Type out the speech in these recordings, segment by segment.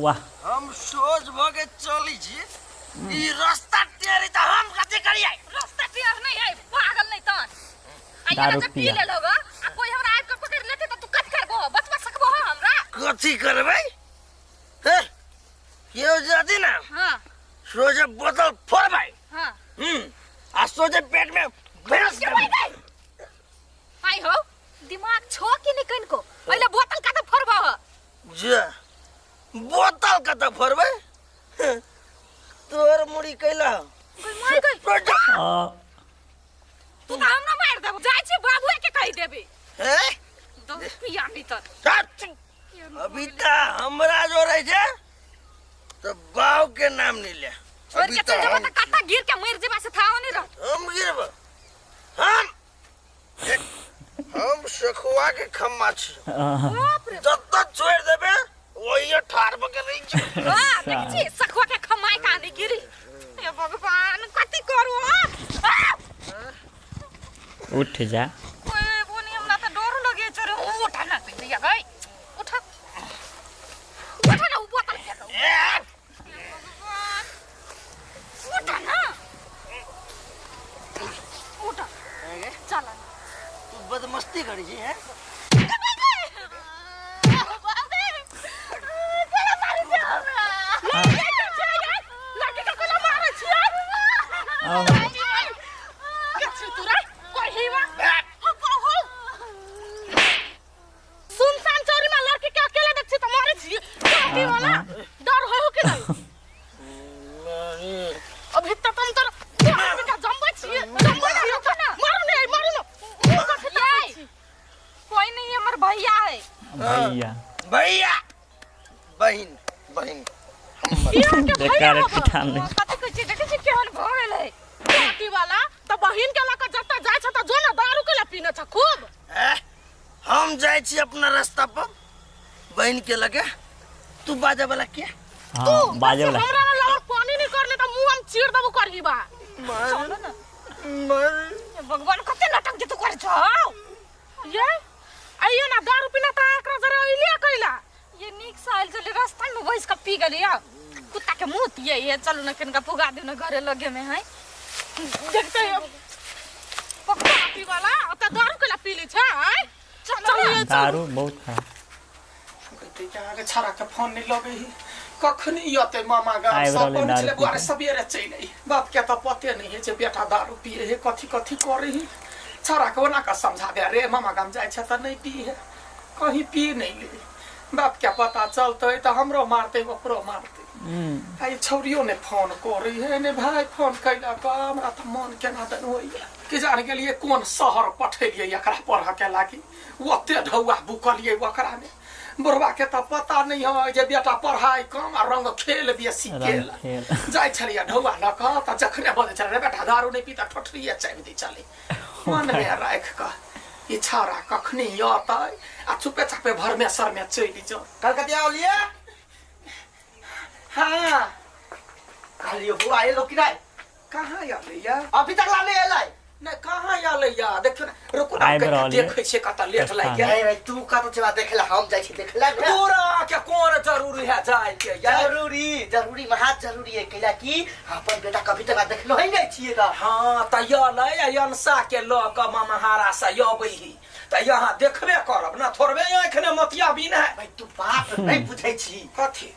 वाह हम सोच भगे चली छी ई रास्ता टेरी त हम कथि करियै रास्ता टेर नहीं है पागल नहीं तन दारू आइए पिया। पी ले लोग आ कोई हमरा आइब के पकड़ लेते त तू कथि करबो बचबा सकबो हमरा कथि करबै हे केओ जदि ना हां सोचे बोतल फोड़बै हां आ सोचे पेट में भैंस आई हो दिमाग छो कि नहीं कनको पहले बोतल का तो फोड़बो जे बोतल का त फोड़बै तोर मुड़ी कैला कोई मार गई तू तो हमरा मार देबो जाय छी बाबू के कहि देबे हे दो पिया नहीं त अभी त हमरा जो रहे छे तो बाव के नाम नहीं ले छोड़ के चल जब तक कत्ता गिर के मर जेबा से थाओ नहीं रह हम गिरब हम सखुआ के खम्मा छी बाप रे जब तक छोड़ देबे वही ठार बके रही छी हां देखी सखवा के खमाई कानी गिरी हे भगवान कथि करू उठ जा ओए बोनी हमरा त डर लगे छ रे उठा ना पिया गई उठा उठा ना बोतल फेंको भगवान उठा ना उठा चल तू बदमस्ती करी छी हैं सुनसान चोरी में लड़की के अकेले देख छी त मारे छी काटी वाला डर हो कि नहीं अभी तक तुम तर का जंबा छी ना मारो ना कोई नहीं हमर भैया है भैया भैया बहिन बहिन बेकार पिठान ले कथि कहै छी देखै छी केहन भ गेलै काटी वाला त बहिन के लक जत्ता जाय छ त जो ना दारू के ला पीने छ खूब हम जाय छी अपना रास्ता पर बहन के लगे तू बाजा वाला के हां बाजे वाला हमरा ना लवर पानी नहीं करले त मुंह हम चीर देबो करही बा चल ना भगवान कते नाटक जे तू कर छ ये आइयो ना दारू पीना त एकरा जरा इलिया कइला ये नीक साल चले रास्ता में बैस के पी गेली या कुत्ता के मुंह पिए ये चलू ना किनका पुगा दे ना घरे लगे में है देखते हो पक्का पी वाला त दारू के ला पी ली छ है चल दारू बहुत खा कहते क्या के छरा के फोन नहीं लगे ही कखनी यते मामा गा सब पहुंचले बारे सबेरे चले बाप के त पते नहीं है जे बेटा दारू पिए है कथि कथि करे ही छरा के ओना का समझा दे रे मामा गाम जाय छ त नहीं पी है कहीं पी नहीं ले बाप के पता चलते त हमरो मारते ओकरो मारते आई छौरियो ने फोन करी है ने भाई फोन कैला का हमरा त मन केना दन होइया कि जान गेलिए कोन शहर पठेलिए एकरा पढ़ा के लागी ओते ढौआ बुकलिए ओकरा ने बुढ़वा के त पता नहीं है जे बेटा पढ़ाई कम आ रंग खेल बेसी खेल जाय छलिया ढौआ न का त जखने बजे छले रे बेटा दारू नहीं पीता ठठरिया चाबी दे चले मन में राख का ये छारा कखनी आता आ चुपे चापे भर में सर में चली जाओ कलकतिया ओलिए हाँ कालियो बुआ आए लोग किराए कहाँ यार या अभी तक लाने आलाई न कहाँ या ले या देखो ना रुको ना आइ बरौलिए। देखे छे कता लेट लाग गया भाई तू का तो चला देखला हम जाय छी देखला पूरा के कौन जरूरी है जाए के यार जरूरी महात जरूरी है कैला की अपन बेटा कभी तक देखलो ही नहीं छिए त हाँ त या ले यनसा के ल क महारा सा यबई ही त यहाँ देखबे करब ना थोड़बे आँखने मतिया बिन है भाई तू बात नहीं बुझै छी कथी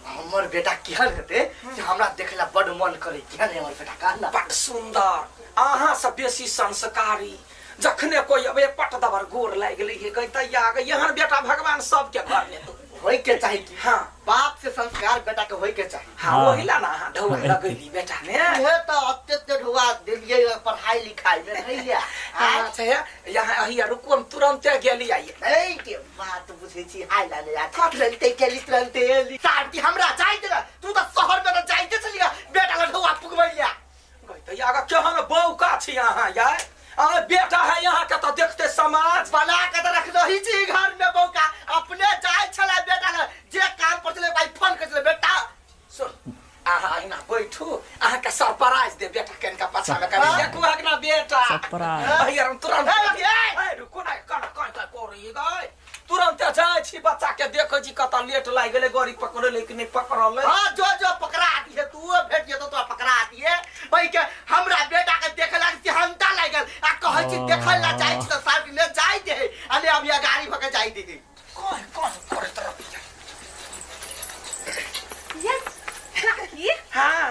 हमर बेटा केहन हेते जे हमरा देखला बड मन करे केहन है हमर बेटा कहला बड़ सुंदर आहा से बेसी संस्कारी जखने कोई अबे पट दबर गोर लाग गेलै हे कहता या यहाँ बेटा भगवान सबके घर में तो होय के चाही की हाँ बाप से संस्कार बेटा के होय के चाही हाँ वही ला ना हाँ ढौआ लगैली बेटा ने ये तो अत्यंत ढुआ देलिए पढ़ाई लिखाई में नहीं लिया अच्छा यहाँ अहिया रुको तुरंत गेली आइए नहीं के बात बुझे छी हाय लाले या कट ललते के लित्रलते साथी हमरा जाय दे तू तो शहर में न जाय के चलिया बेटा ला ढुआ पुगबैया कहता या केहन बौका छी यहाँ यार बेटा है यहाँ के तो देखते समाज बना के तो रख दही छी घर में बौका अपने जाय छला बेटा ला जे काम पर चले भाई फोन कर चले बेटा सुन आहा इना बैठू आहा के सरप्राइज दे बेटा के इनका पाछा में कर देखू अगना बेटा सरप्राइज भैया हम तुरंत ए रुको ना कन कन का कोरी गए तुरंत जाय छी बच्चा के देखो जी कत लेट लाग गेले गाड़ी पकड़े लेकिन नहीं पकड़ल। हां जो पकड़ा आती है तू भेट जेतो तो पकड़ा आती है भाई के हमरा बेटा के देखे लाग सिहंता लागल आ कहै छी देखल ला जाय छी त साथ ले जाय दे अने अब ये गाड़ी भके जाय दे कौन करे तरफ ये काकी हां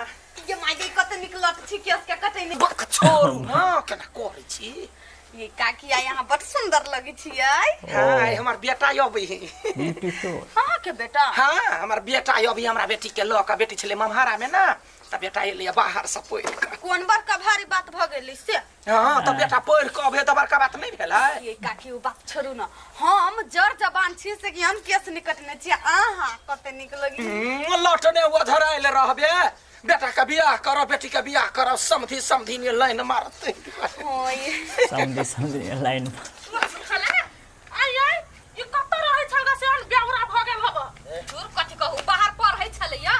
ये माइके कत निकलत छी केस के कतै नहीं बक छोड़ू ना केना करे छी ये काकी आ यहाँ बड़ सुंदर लगी छी हां हमर बेटा अबै हां के बेटा हां हमर बेटा अभी हमरा बेटी के ल के बेटी छले ममहारा में ना त बेटा एलिया बाहर से पढ़ के कोन बड़का भारी बात भ गेली से हां त बेटा पढ़ के अबे त बड़का बात नहीं भेलै ये काकी वो बात छोड़ू ना हम जड़ जबान छी से कि हम केस निकटने छी आहा कते निक लगी लटने ओझराइल रहबे बेटा का बियाह करो बेटी का बियाह करो समधी ने लाइन मारते ओए समधी लाइन आई ये कत रहै छलगा से बेवरा भ गेल हब दूर कथि कहू बाहर पढ़ै छलैया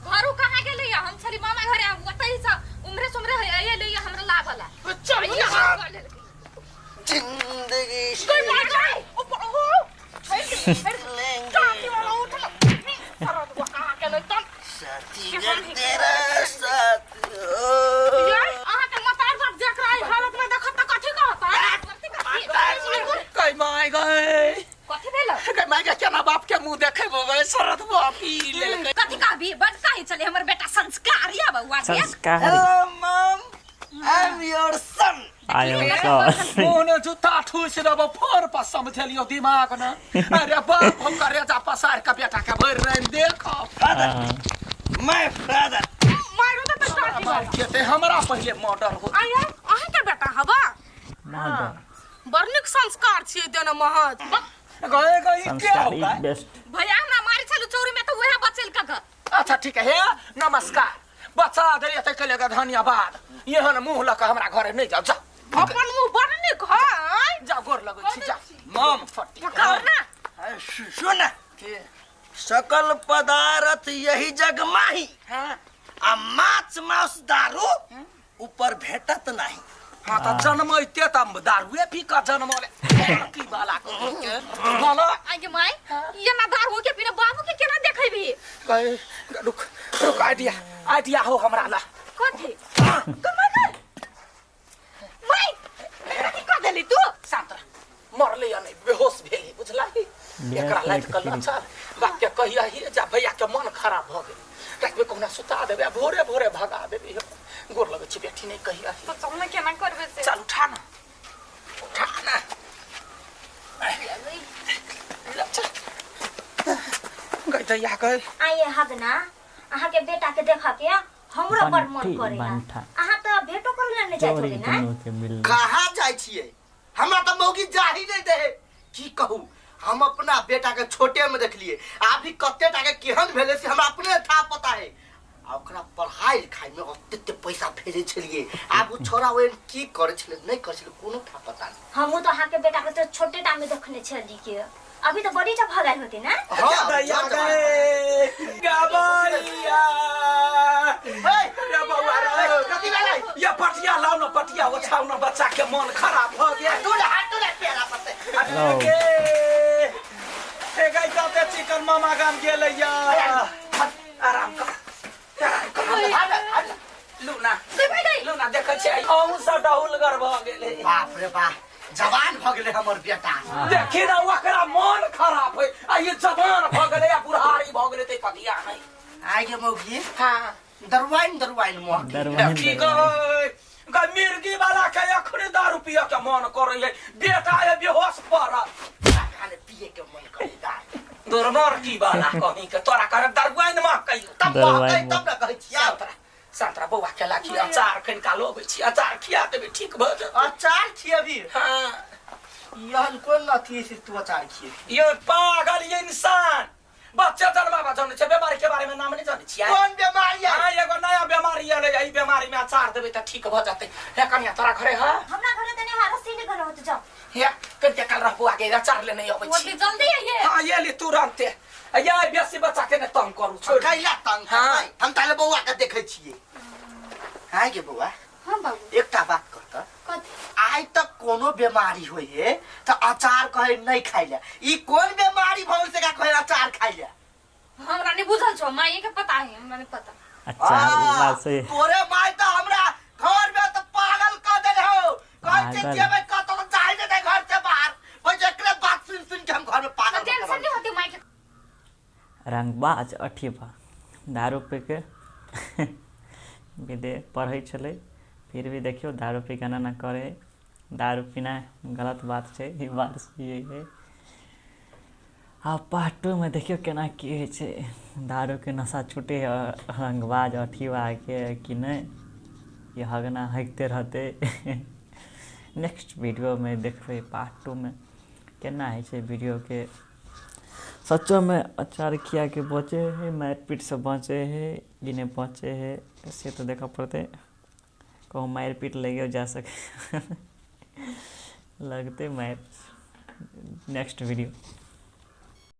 घरु कहाँ गेलैया हम छली मामा घरे ओतै से उम्रे सुमरे है ले हमरा लाभला चल जिंदगी कोई मार गई ओ काकी वाला उठल सारा दुआ कहाँ गेलै तन साथी तेरा साथ यार आहा के मतार बाप जकरा ई हालत में देखत त कथि कहत कई माय गए कथि भेल कई माय के केना बाप के मुंह देखे बे शरद बापी ले कथि कहबी बड़ काहे चले हमर बेटा संस्कारी आ बउआ के संस्कार हेलो मम आई एम योर सन मोने जूता ठूस रब फोर पर समझलियो दिमाग न अरे बाप हम करे जा पसार का बेटा का भर रहे देखो माय फादर मारो त काकी मार के हमरा पहले मर्डर हो आया आहा के बेटा हवा बड़ निक संस्कार छी देना महत गए क्या होगा बेस्ट भैया हमरा मारी छलु चोरी में तो वह बचल का अच्छा ठीक है नमस्कार बच्चा दे त कलेगा धन्यवाद यहन मुंह लक हमरा घरे नहीं जाओ जा अपन मुंह बड़ निक है जा गोर लगै छी जा मम फटी पकड़ ना सुन सकल पदार्थ यही जग माही हां आ माछ मांस दारू ऊपर भेटत नहीं हां त जन्मैते त दारुए पी का जन्मले की बाला के बोलो आगे माई ये ना दारू के बिना बाबू के केना देखैबी कहे रुक आइडिया हो हमरा ला कथि कमाल माई कथि कर देली तू शांत मरले या नहीं बेहोश भेली बुझला एकरा लाइट कल अच्छा बाप के कहिया ही जा भैया के मन खराब भ गेल रात में कोना सुता देबे भोरे भगा देबे गोर लगे छी बेटी नहीं कहिया तो तुमने केना करबे से चल उठा ना गई त या गई आइए हगना अहाँ के बेटा के देखा के हमरा बड़ मन करेला अहाँ त भेटो करले ने जाय छले ना कहां जाय छिए हमरा त मौगी जा ही नहीं दे की कहूं हम अपना बेटा के छोटे में देखलिए अभी कत्ते टा के केहन भेले से हमरा अपने था पता है ओकरा पढ़ाई लिखाई में अत्ते पैसा भेजे छलिए आब छोरा ओन की करे छले नहीं करे छले कोनो था पता नहीं हमहु तो अहाँ के बेटा के तो छोटे टा में देखने छली के अभी तो बड़ी टा भगाई होती ना हां दैया गए गबैया हे रे बउआ रे कथि भेलै ये पटिया लाओ न पटिया ओछाओ न बच्चा के मन खराब भ गया तू हाथ तो पेरा पते अरे ए गई जाते चिकन मामा गाम गेलैया आराम कर लूना देख छै अहू स डहुलगर भ गेलै बाप रे बाप जवान भ गेलै हमर बेटा देखि न ओकरा मन खराब है आ ये जवान भ गेलै आ बुढ़ारी भ गेलै त कथिया है आगे मौगी हां दरवाइन मोह ठीक है मिर्गी वाला के अखरे दारू पिया के मन करे है बेटा है बेहोश पड़ा खाने पिए के मन करे दुर्मर की वाला कहीं के तोरा करे दरवाइन मां कहियो तब न कहै छिया संतरा बौआ के लाखी अचार कनिका लोबै छी अचार खिया देबे ठीक भ जात अचार खिए भी हां यहन कोन अथी से तू अचार खिए ये पागल ये इंसान बच्चा जन्मा जाने छे बीमारी के बारे में नाम नहीं जाने छिया कौन बीमारी है हां एगो नया बीमारी आले ई बीमारी में अचार देबे त ठीक भ जाते हे कन्या तोरा घरे है हमरा घरे तने हारसी ले घर होत जाओ हे कते काल रहबो आगे अचार ले नहीं आबै छी जल्दी आइए हां ये ले तुरंत या बेसी बच्चा के ने तंग करू छोड़ कैला तंग हां हम ताले बौआ के देखै छिए हां गे बौआ हां बाबू एकटा बात कहत कथि आइ तक कोनो बीमारी होय है त अचार कहे नहीं खाइला ई कोन बीमारी भल से पढ़ाई ले हमरा नहीं बुझल छो माई के पता है हमरा नहीं पता। अच्छा बात सही तोरे माई तो हमरा घर में तो पागल कर देले हो कह के जेबे कत तो जाई दे घर से बाहर बस एकरे बात सुन सुन के हम घर में पागल टेंशन नहीं होती माई के। रंगबाज अठीबा दारू पी के विदे पढ़ै छलै फिर भी देखियो दारू पी के ना करे। दारू पीना गलत बात है ई बात सही है। आप पार्ट 2 में देखियो केना की होइ छै दारू के नशा छूटे रंगबाज अठीबा के कि नहीं ये हगना हगते रहते। नेक्स्ट वीडियो में देखबे पार्ट 2 में केना होइ छै वीडियो के सच्चो में अचार किया के बचे है मारपीट से बचे है कि नहीं बचे है से तो देखा पड़ते कहूँ मारपीट लगे जा सके लगते मार। Next video.